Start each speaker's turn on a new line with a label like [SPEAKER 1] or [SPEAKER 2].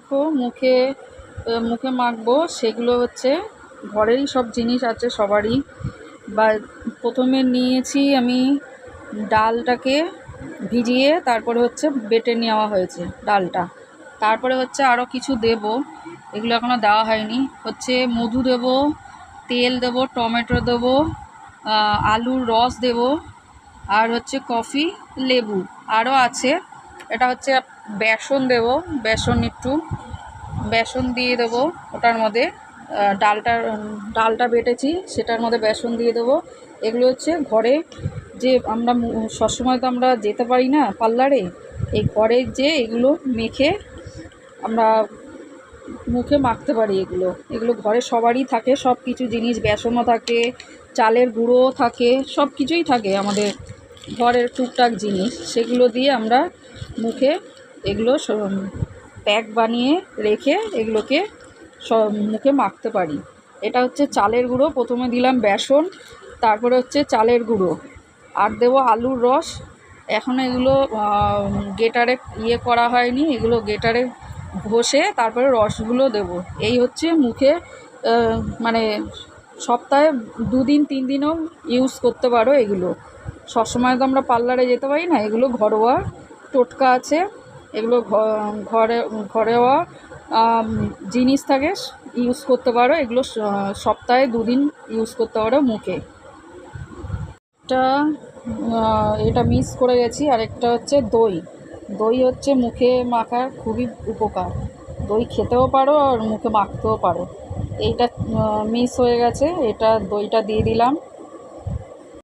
[SPEAKER 1] দেখো মুখে মুখে মাখবো সেগুলো হচ্ছে ঘরেরই সব জিনিস আছে সবারই। বা প্রথমে নিয়েছি আমি ডালটাকে ভিজিয়ে, তারপরে হচ্ছে বেটে নেওয়া হয়েছে ডালটা। তারপরে হচ্ছে আরও কিছু দেব, এগুলো এখনও দেওয়া হয়নি। হচ্ছে মধু দেব, তেল দেব, টমেটো দেব, আলুর রস দেব, আর হচ্ছে কফি, লেবু আরও আছে। এটা হচ্ছে বেসন দেব, বেসন একটু বেসন দিয়ে দেবো ওটার মধ্যে। ডালটা বেটেছি সেটার মধ্যে বেসন দিয়ে দেবো। এগুলো হচ্ছে ঘরে যে আমরা সবসময় তো আমরা যেতে পারি না পার্লারে, এই ঘরে যে এগুলো মেখে আমরা মুখে মাখতে পারি। এগুলো এগুলো ঘরে সবারই থাকে, সব কিছু জিনিস, বেসনও থাকে, চালের গুঁড়োও থাকে, সব কিছুই থাকে আমাদের ঘরের টুকটাক জিনিস। সেগুলো দিয়ে আমরা মুখে এগুলো প্যাক বানিয়ে রেখে এগুলোকে সব মুখে মাখতে পারি। এটা হচ্ছে চালের গুঁড়ো, প্রথমে দিলাম বেসন, তারপরে হচ্ছে চালের গুঁড়ো, আর দেবো আলুর রস। এখন এগুলো গেটারে করা হয়নি, এগুলো গেটারে ঘষে তারপরে রসগুলো দেব। এই হচ্ছে মুখে মানে সপ্তাহে 2 দিন 3 দিনও ইউজ করতে পারো এগুলো। সবসময় তো আমরা পার্লারে যেতে পারি না, এগুলো ঘরোয়া টোটকা আছে, এগুলো ঘরোয়া জিনিস থাকে, ইউজ করতে পারো এগুলো। সপ্তাহে 2 দিন ইউজ করতে পারো মুখে। এটা মিস করে গেছি। আরেকটা হচ্ছে দই। দই হচ্ছে মুখে মাখার খুবই উপকার, দই খেতেও পারো আর মুখে মাখতেও পারো। এইটা মিস হয়ে গেছে, এটা দইটা দিয়ে দিলাম।